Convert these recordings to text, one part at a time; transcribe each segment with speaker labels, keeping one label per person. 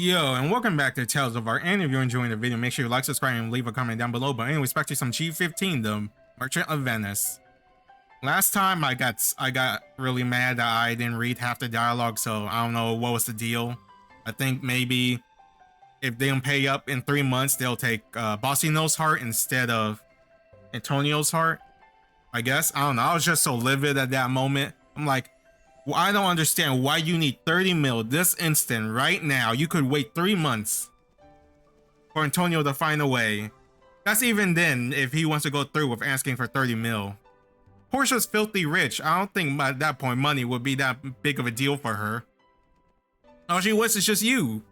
Speaker 1: Yo, and welcome back to Tales of Art. And if you're enjoying the video, make sure you like, subscribe, and leave a comment down below. But anyways, back to some G15, the Merchant of Venice. Last time I got really mad that I didn't read half the dialogue, so I don't know what was the deal. I think maybe if they don't pay up in 3 months, they'll take Bossino's heart instead of Antonio's heart. I guess. I don't know. I was just so livid at that moment. I'm like, well, I don't understand why you need 30 mil this instant right now. You could wait 3 months for Antonio to find a way. That's even then if he wants to go through with asking for 30 mil. Portia's filthy rich. I don't think at that point money would be that big of a deal for her. All she wants is just you.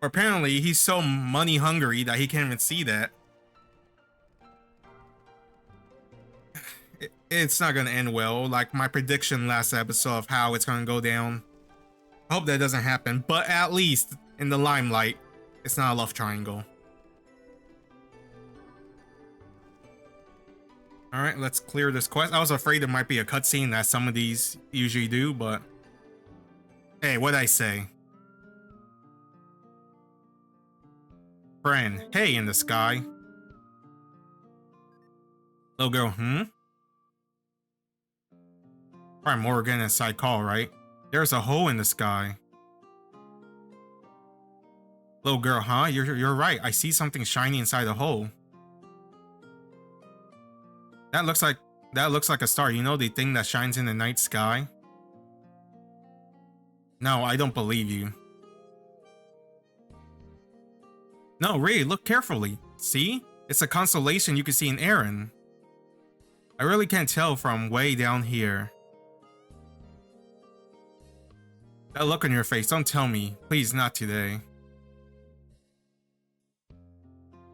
Speaker 1: Or apparently he's so money hungry that he can't even see that. It's not gonna end well, like my prediction last episode of how it's gonna go down. I hope that doesn't happen, but at least in the limelight, it's not a love triangle. Alright, let's clear this quest. I was afraid there might be a cutscene that some of these usually do, but hey, what'd I say? Friend, hey in the sky. Little girl, Probably Morgan and side call, right? There's a hole in the sky. Little girl, huh? You're right. I see something shiny inside the hole. That looks like a star. You know, the thing that shines in the night sky? No, I don't believe you. No, Ray, look carefully. See? It's a constellation you can see in Aaron. I really can't tell from way down here. That look on your face, don't tell me. Please, not today.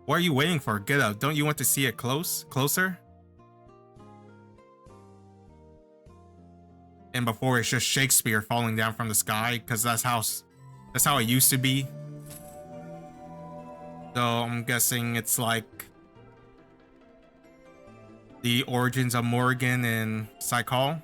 Speaker 1: What are you waiting for? Get up. Don't you want to see it closer? And before it's just Shakespeare falling down from the sky, because that's how it used to be. So I'm guessing it's like the origins of Morgan and Psychol.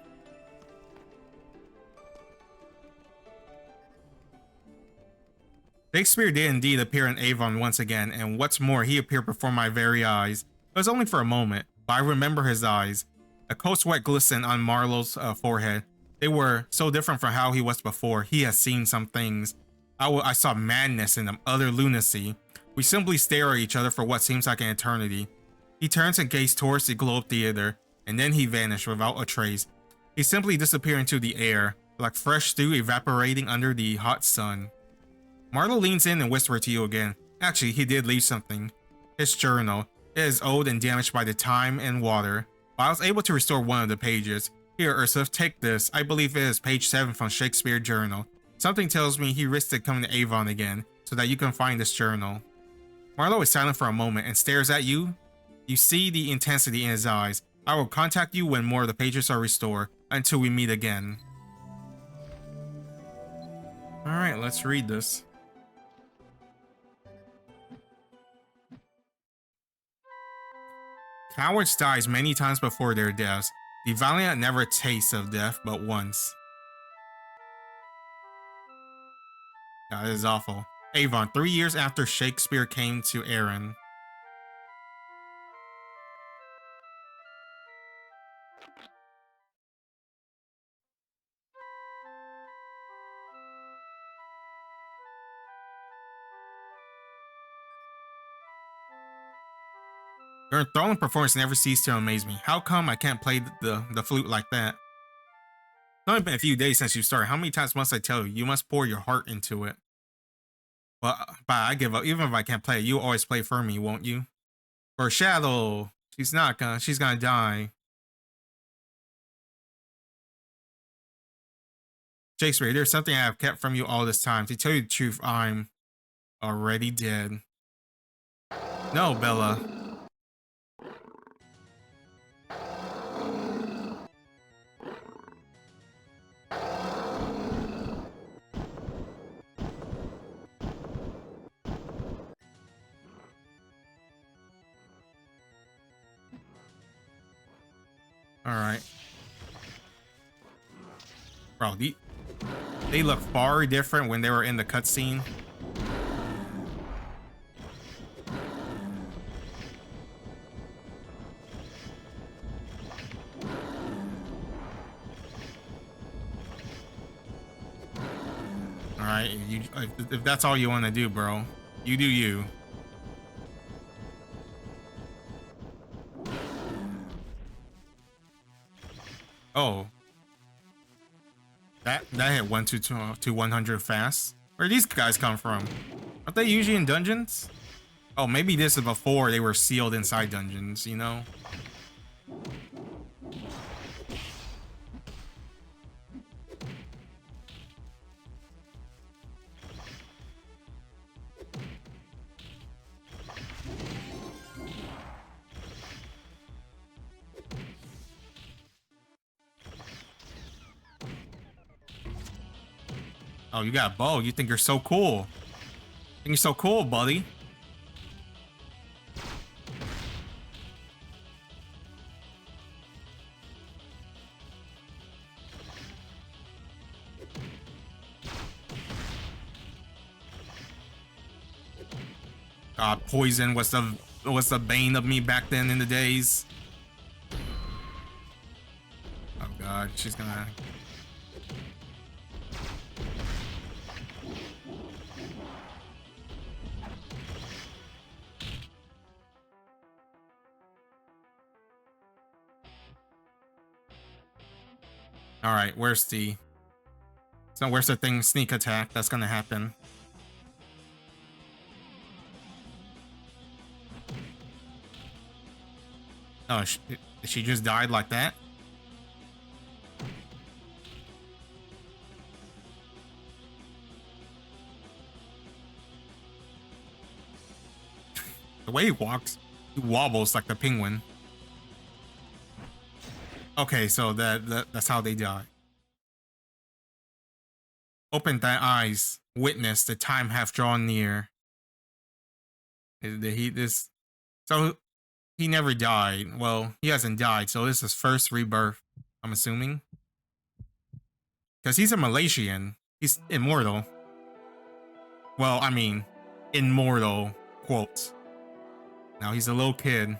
Speaker 1: Shakespeare did indeed appear in Avon once again, and what's more, he appeared before my very eyes. It was only for a moment, but I remember his eyes. A cold sweat glistened on Marlowe's forehead. They were so different from how he was before. He has seen some things. I saw madness in them, utter lunacy. We simply stare at each other for what seems like an eternity. He turns and gazed towards the Globe Theater, and then he vanished without a trace. He simply disappeared into the air, like fresh stew evaporating under the hot sun. Marlowe leans in and whispers to you again. Actually, he did leave something. His journal. It is old and damaged by the time and water, but I was able to restore one of the pages. Here, Ursula, take this. I believe it is page 7 from Shakespeare's journal. Something tells me he risked coming to Avon again, so that you can find this journal. Marlowe is silent for a moment and stares at you. You see the intensity in his eyes. I will contact you when more of the pages are restored. Until we meet again. Alright, let's read this. Cowards dies many times before their deaths. The valiant never taste of death but once. God, this is awful. Avon, 3 years after Shakespeare came to Erin. Your enthralling performance never ceased to amaze me. How come I can't play the flute like that? It's only been a few days since you started. How many times must I tell you? You must pour your heart into it. Well, but I give up. Even if I can't play it, you always play for me, won't you? For Shadow, she's gonna die. Shakespeare, there's something I have kept from you all this time. To tell you the truth, I'm already dead. No, Bella. Alright. Bro, they look far different when they were in the cutscene. If that's all you want to do, bro, you do you. Oh, that hit 100 fast. Where these guys come from? Aren't they usually in dungeons? Oh, maybe this is before they were sealed inside dungeons, you know? Oh, you got a bow. You think you're so cool. You think you're so cool, buddy. God, poison was the bane of me back then in the days. Oh God, she's gonna... All right, where's the thing sneak attack that's gonna happen? Oh, she just died like that? The way he walks, he wobbles like the penguin. Okay, so that's how they die. Open thy eyes, witness the time hath drawn near. So he never died. Well, he hasn't died, so this is first rebirth, I'm assuming. Because he's a Malaysian. He's immortal. Well, I mean, immortal, quotes. Now he's a little kid.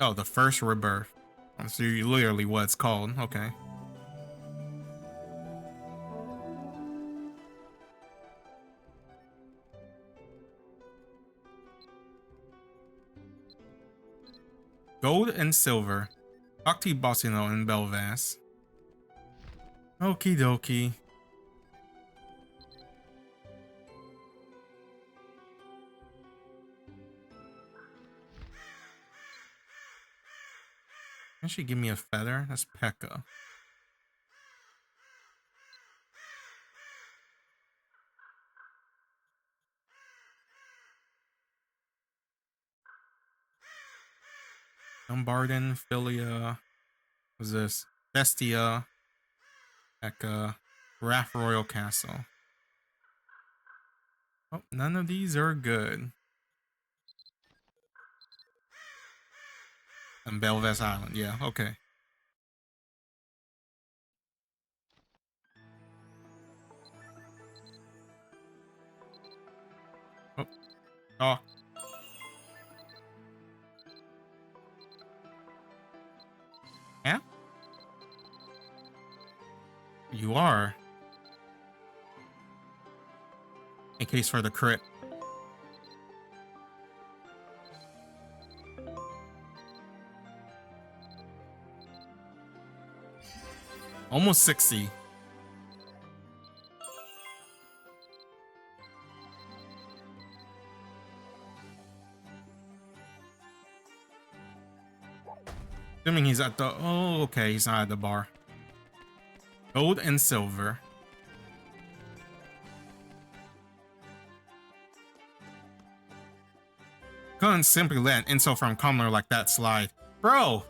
Speaker 1: Oh, the first rebirth. That's literally what it's called. Okay. Gold and silver. Octi Bossino and Belvast. Okie dokie. Can she give me a feather? That's Pekka. Dumbarton, Philia. What's this? Bestia. Pekka. Wrath Royal Castle. Oh, none of these are good. And Belvast Island, yeah, okay. Oh. Oh. Yeah? You are. In case for the crit. Almost 60. Assuming he's at the... Oh, okay, he's not at the bar. Gold and silver. Couldn't simply let an insult from commoner like that slide. Bro!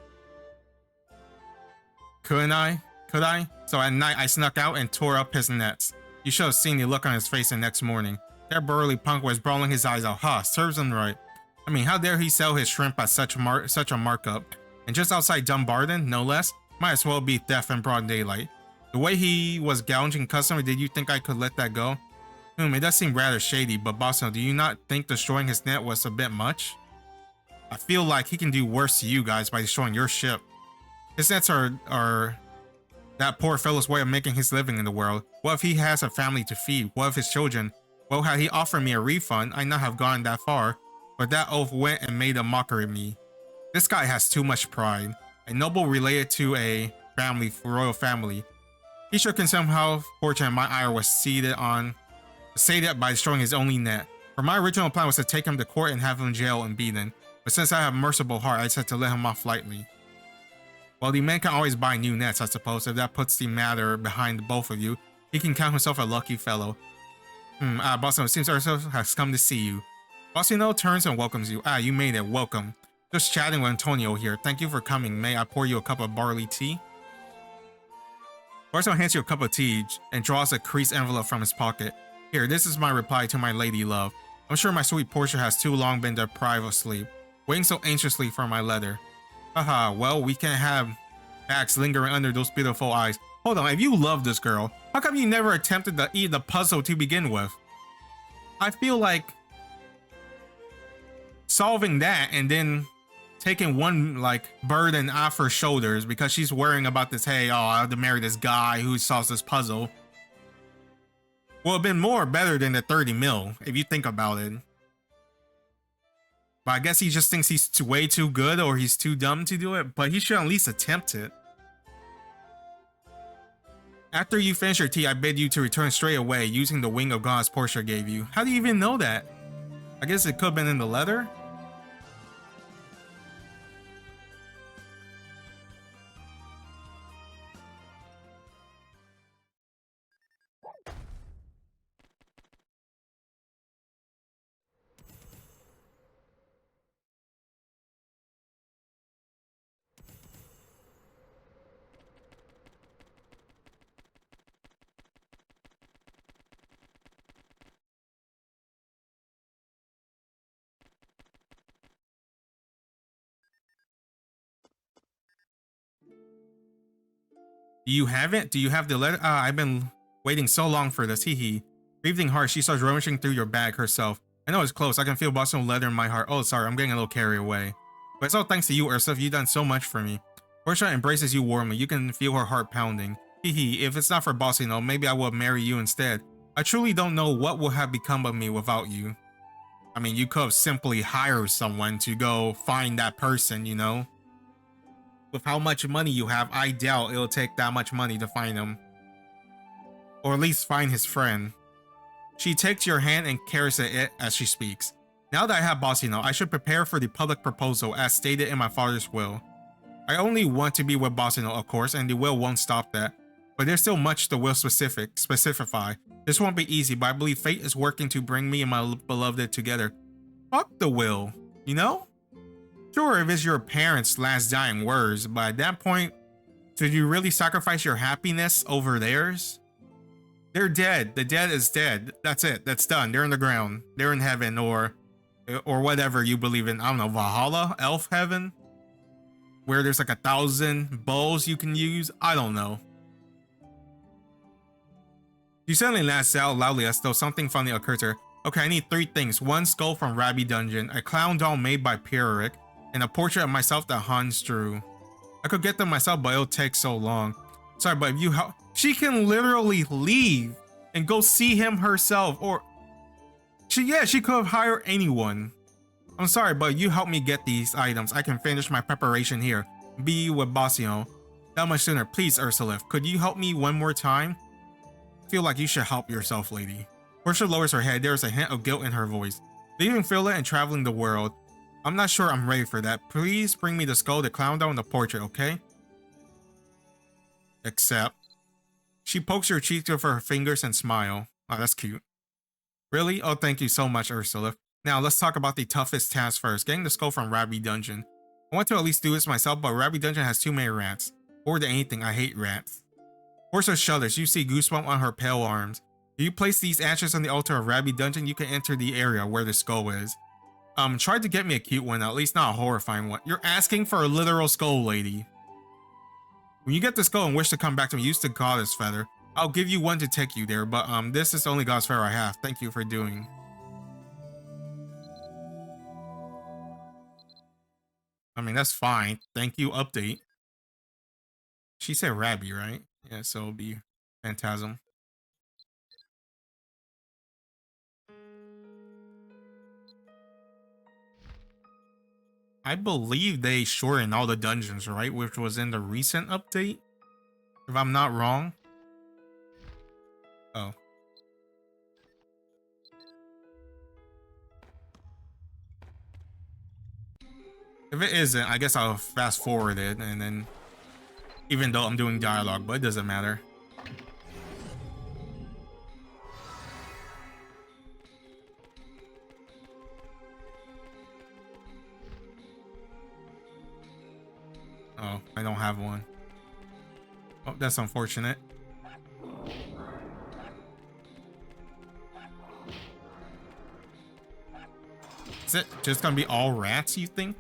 Speaker 1: Couldn't I? Could I? So at night, I snuck out and tore up his nets. You should have seen the look on his face the next morning. That burly punk was bawling his eyes out. Ha, serves him right. I mean, how dare he sell his shrimp at such a markup? And just outside Dumbarton, no less? Might as well be theft in broad daylight. The way he was gouging customer, did you think I could let that go? It does seem rather shady, but Boston, do you not think destroying his net was a bit much? I feel like he can do worse to you guys by destroying your ship. His nets are that poor fellow's way of making his living in the world. What if he has a family to feed? What if his children? Well, had he offered me a refund, I'd not have gone that far, but that oaf went and made a mockery of me. This guy has too much pride. A noble related to a royal family. He should somehow fortune my ire was sated by destroying his only net. For my original plan was to take him to court and have him jailed and beaten, but since I have a merciful heart, I decided to let him off lightly. Well, the man can always buy new nets, I suppose. If that puts the matter behind both of you, he can count himself a lucky fellow. Boston, it seems Ursula has come to see you. Boston turns and welcomes you. You made it. Welcome. Just chatting with Antonio here. Thank you for coming. May I pour you a cup of barley tea? Boston hands you a cup of tea and draws a creased envelope from his pocket. Here, this is my reply to my lady love. I'm sure my sweet Portia has too long been deprived of sleep, waiting so anxiously for my letter. Haha, well, we can't have facts lingering under those beautiful eyes. Hold on, if you love this girl, how come you never attempted to eat the puzzle to begin with? I feel like solving that and then taking one burden off her shoulders because she's worrying about this, hey, I have to marry this guy who solves this puzzle. Would have been more better than the 30 mil, if you think about it. But I guess he just thinks he's way too good or he's too dumb to do it, but he should at least attempt it. After you finish your tea, I bid you to return straight away using the wing of gods Portia gave you. How do you even know that? I guess it could have been in the letter? Do you have it? Do you have the letter? I've been waiting so long for this. Hee. Breathing hard, she starts rummaging through your bag herself. I know it's close. I can feel Boston leather in my heart. Oh, sorry, I'm getting a little carried away. But it's all thanks to you, Ursula. You've done so much for me. Portia embraces you warmly. You can feel her heart pounding. Hee. If it's not for Boston, maybe I will marry you instead. I truly don't know what would have become of me without you. I mean, you could have simply hired someone to go find that person, you know? With how much money you have, I doubt it'll take that much money to find him. Or at least find his friend. She takes your hand and caresses it as she speaks. Now that I have Bossino, I should prepare for the public proposal as stated in my father's will. I only want to be with Bossino, of course, and the will won't stop that. But there's still much the will specify. This won't be easy, but I believe fate is working to bring me and my beloved together. Fuck the will, you know? Sure, if it's your parents' last dying words, but at that point, did you really sacrifice your happiness over theirs? They're dead. The dead is dead. That's it. That's done. They're in the ground. They're in heaven or whatever you believe in. I don't know, Valhalla? Elf heaven? Where there's like 1,000 bows you can use? I don't know. You suddenly laughed out loudly as though something funny occurred to her. Okay, I need 3 things. 1 skull from Rabbi Dungeon, a clown doll made by Pierrick, and a portrait of myself that Hans drew. I could get them myself, but it'll take so long. Sorry, but if you help, she can literally leave and go see him herself, or she could have hired anyone. I'm sorry, but you help me get these items. I can finish my preparation here. Be with Bossino that much sooner. Please, Ursula, could you help me one more time? I feel like you should help yourself, lady. Portia lowers her head. There is a hint of guilt in her voice. Leaving Phila and traveling the world. I'm not sure I'm ready for that. Please bring me the skull, the clown doll, and the portrait, okay? Except, she pokes your cheek with her fingers and smile. Oh, that's cute. Really? Oh, thank you so much, Ursula. Now, let's talk about the toughest task first. Getting the skull from Rabbi Dungeon. I want to at least do this myself, but Rabbi Dungeon has too many rats. More than anything, I hate rats. Portia shudders. You see goosebumps on her pale arms. If you place these ashes on the altar of Rabbi Dungeon, you can enter the area where the skull is. Try to get me a cute one, at least not a horrifying one. You're asking for a literal skull, lady. When you get the skull and wish to come back to me, use the goddess feather. I'll give you one to take you there, but this is the only God's Pharaoh I have. Thank you for doing. I mean, that's fine. Thank you, update. She said Rabbi, right? Yeah, so it'll be Phantasm. I believe they shortened all the dungeons, right? Which was in the recent update, if I'm not wrong. Oh. If it isn't, I guess I'll fast forward it, and then, even though I'm doing dialogue, but it doesn't matter. Oh, I don't have one. Oh, that's unfortunate. Is it just gonna be all rats, you think?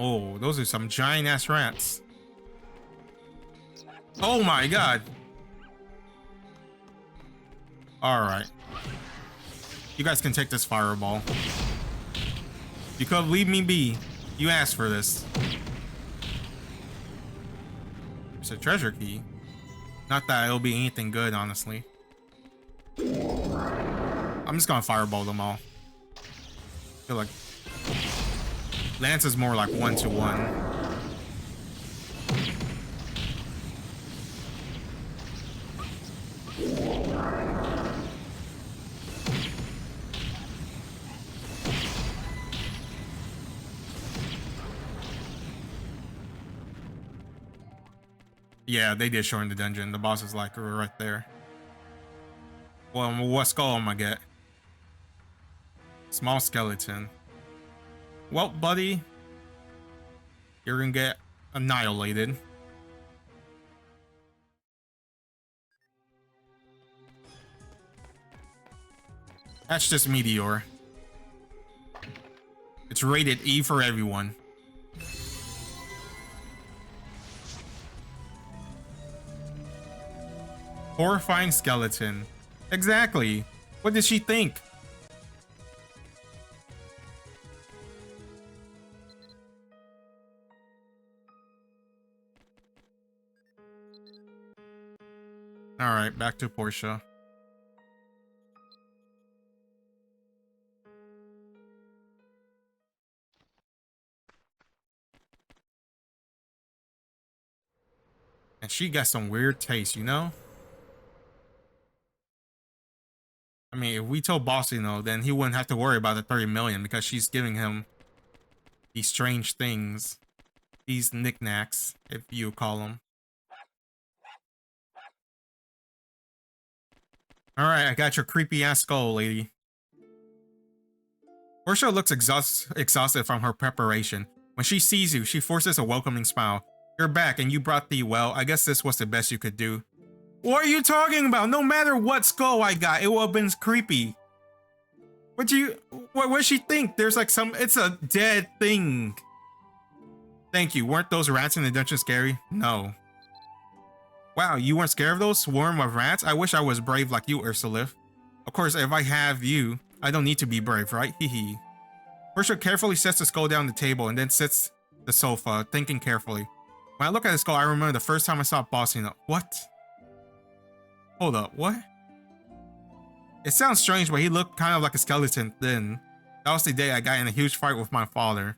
Speaker 1: Oh, those are some giant ass rats. Oh my god. Alright. You guys can take this fireball. You could leave me be. You asked for this. It's a treasure key. Not that it'll be anything good, honestly. I'm just gonna fireball them all. I feel like Lance is more like 1-to-1. Yeah, they did shorten the dungeon. The boss is like right there. Well, what skull am I get? Small skeleton. Well, buddy, you're gonna get annihilated. That's just Meteor. It's rated E for everyone. Horrifying skeleton. Exactly. What did she think? Alright, back to Portia. And she got some weird taste, you know? I mean, if we told Boss, you know, then he wouldn't have to worry about the 30 million because she's giving him these strange things. These knickknacks, if you call them. Alright, I got your creepy ass skull, lady. Portia looks exhausted from her preparation. When she sees you, she forces a welcoming smile. You're back and you brought the, well, I guess this was the best you could do. What are you talking about? No matter what skull I got, it would have been creepy. What she think? There's like it's a dead thing. Thank you. Weren't those rats in the dungeon scary? No. Wow, you weren't scared of those swarm of rats? I wish I was brave like you, Ursula. Of course, if I have you, I don't need to be brave, right? Hehe. Portia carefully sets the skull down the table and then sits the sofa, thinking carefully. When I look at the skull, I remember the first time I saw bossing up. What? Hold up, what? It sounds strange, but he looked kind of like a skeleton then. That was the day I got in a huge fight with my father.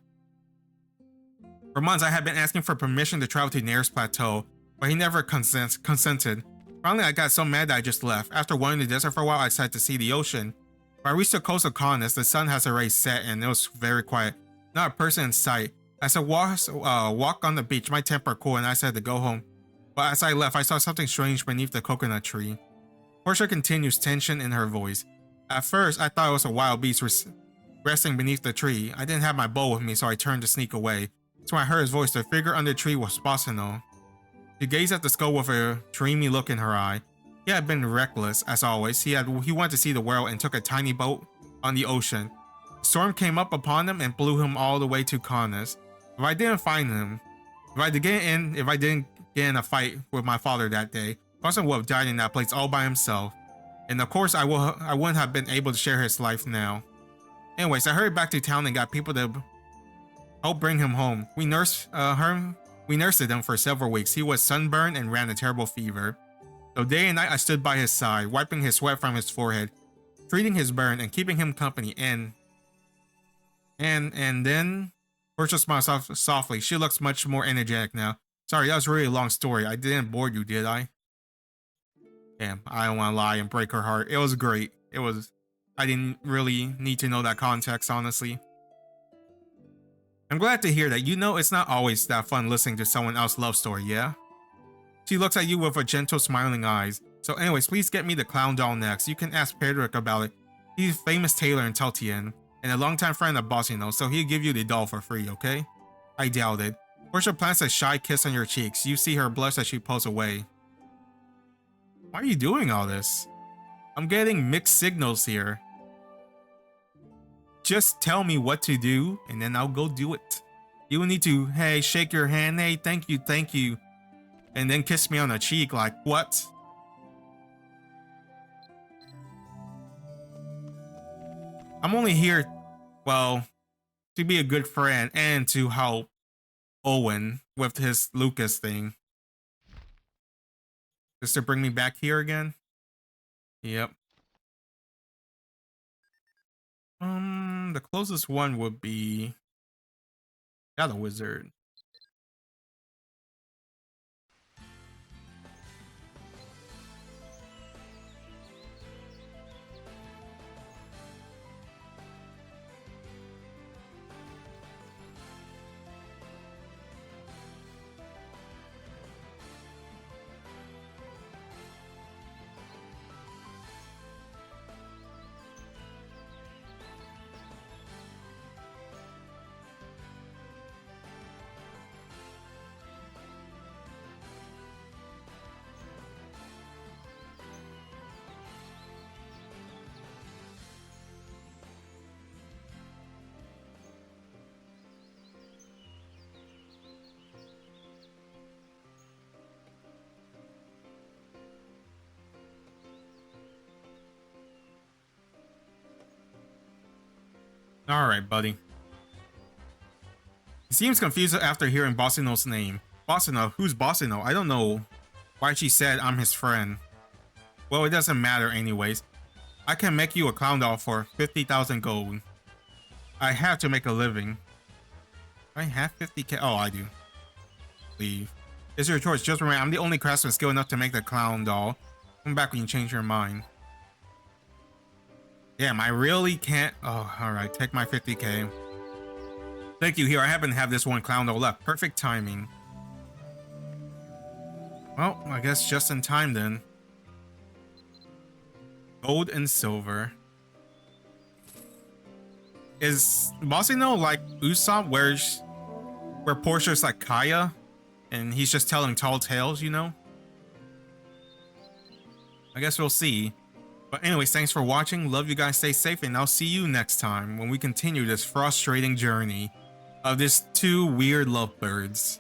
Speaker 1: For months, I had been asking for permission to travel to nearest plateau, but he never consented. Finally, I got so mad that I just left. After wandering the desert for a while, I decided to see the ocean. When I reached the coast of Kaunas, the sun has already set and it was very quiet. Not a person in sight. As I walk on the beach, my temper cooled and I said to go home. But as I left, I saw something strange beneath the coconut tree. Portia continues, tension in her voice. At first, I thought it was a wild beast resting beneath the tree. I didn't have my bow with me, so I turned to sneak away. So when I heard his voice, the figure under the tree was Spasino. She gazed at the skull with a dreamy look in her eye. He had been reckless, as always. He wanted to see the world and took a tiny boat on the ocean. The storm came up upon him and blew him all the way to Kaunas. If I didn't find him, if I didn't get in a fight with my father that day, Carson would have died in that place all by himself. And of course, I wouldn't have been able to share his life now. Anyways, I hurried back to town and got people to help bring him home. We nursed him for several weeks. He was sunburned and ran a terrible fever. So day and night I stood by his side, wiping his sweat from his forehead, treating his burn, and keeping him company. And then Portia smiled softly. She looks much more energetic now. Sorry, that was really a long story. I didn't bore you, did I? Damn, I don't want to lie and break her heart. It was great. I didn't really need to know that context, honestly. I'm glad to hear that. You know, it's not always that fun listening to someone else's love story, yeah? She looks at you with a gentle, smiling eyes. So anyways, please get me the clown doll next. You can ask Pedrick about it. He's a famous tailor in Teltian, and a longtime friend of Bossino, so he'll give you the doll for free, okay? I doubt it. Portia plants a shy kiss on your cheeks. You see her blush as she pulls away. Why are you doing all this? I'm getting mixed signals here. Just tell me what to do, and then I'll go do it. You will need to, hey, shake your hand, hey, thank you, and then kiss me on the cheek, like, what? I'm only here, well, to be a good friend and to help Owen with his Lucas thing. Just to bring me back here again? Yep. The closest one would be Shadow Wizard. Alright, buddy. He seems confused after hearing Bossino's name. Bossino? Who's Bossino? I don't know why she said I'm his friend. Well, it doesn't matter anyways. I can make you a clown doll for 50,000 gold. I have to make a living. I have 50k. Oh, I do. Leave. It's your choice. Just remember, I'm the only craftsman skilled enough to make the clown doll. Come back when you change your mind. Damn, I really can't. Oh, alright. Take my 50k. Thank you. Here, I happen to have this one clown doll left. Perfect timing. Well, I guess just in time then. Gold and silver. Is Bossino like Usopp, where Portia's like Kaya, and he's just telling tall tales, you know? I guess we'll see. But anyways, thanks for watching. Love you guys. Stay safe, and I'll see you next time when we continue this frustrating journey of these two weird lovebirds.